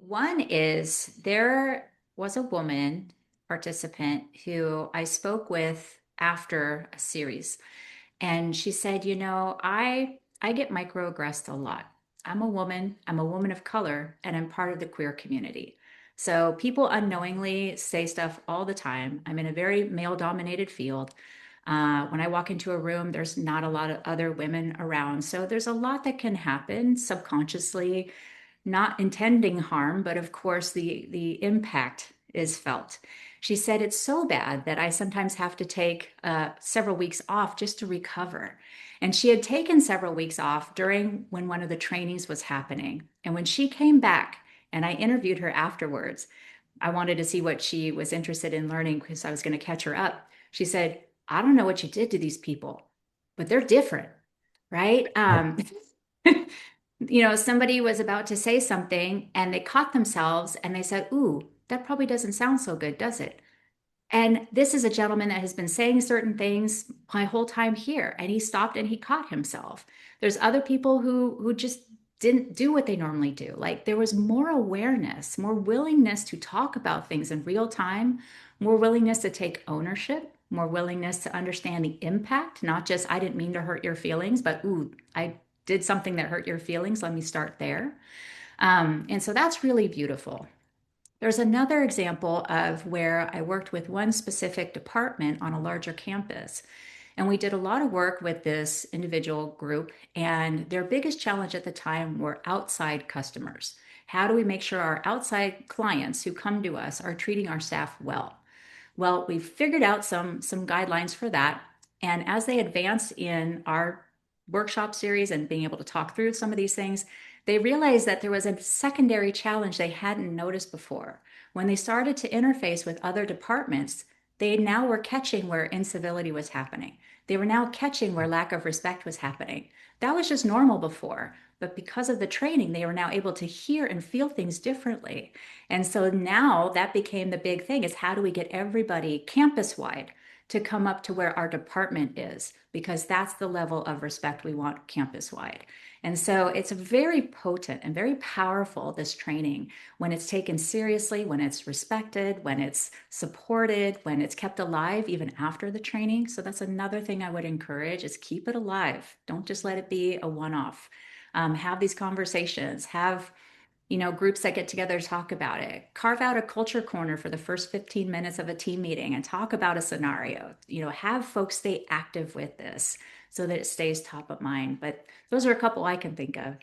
One is there was a woman participant who I spoke with after a series, and she said, I get microaggressed a lot. I'm a woman of color, and I'm part of the queer community. So people unknowingly say stuff all the time. I'm in a very male-dominated field. When I walk into a room, there's not a lot of other women around. So there's a lot that can happen subconsciously, not intending harm, but of course the impact is felt. She said it's so bad that I sometimes have to take several weeks off just to recover. And she had taken several weeks off during when one of the trainings was happening. And when she came back and I interviewed her afterwards, I wanted to see what she was interested in learning because I was going to catch her up. She said, I don't know what you did to these people, but they're different, right? Somebody was about to say something and they caught themselves and they said, Ooh, that probably doesn't sound so good, does it? And this is a gentleman that has been saying certain things my whole time here, and he stopped and he caught himself. There's other people who just didn't do what they normally do. Like there was more awareness, more willingness to talk about things in real time, more willingness to take ownership, more willingness to understand the impact, not just I didn't mean to hurt your feelings, but ooh, I did something that hurt your feelings. Let me start there. And so that's really beautiful. There's another example of where I worked with one specific department on a larger campus. And we did a lot of work with this individual group, and their biggest challenge at the time were outside customers. How do we make sure our outside clients who come to us are treating our staff well? Well, we figured out some guidelines for that. And as they advanced in our workshop series and being able to talk through some of these things, they realized that there was a secondary challenge they hadn't noticed before. When they started to interface with other departments, they now were catching where incivility was happening. They were now catching where lack of respect was happening. That was just normal before, but because of the training, they were now able to hear and feel things differently. And so now that became the big thing is how do we get everybody campus wide to come up to where our department is? Because that's the level of respect we want campus wide. And so it's very potent and very powerful, this training, when it's taken seriously, when it's respected, when it's supported, when it's kept alive even after the training. So that's another thing I would encourage is keep it alive. Don't just let it be a one-off. Have these conversations, have groups that get together to talk about it. Carve out a culture corner for the first 15 minutes of a team meeting and talk about a scenario. Have folks stay active with this so that it stays top of mind. But those are a couple I can think of.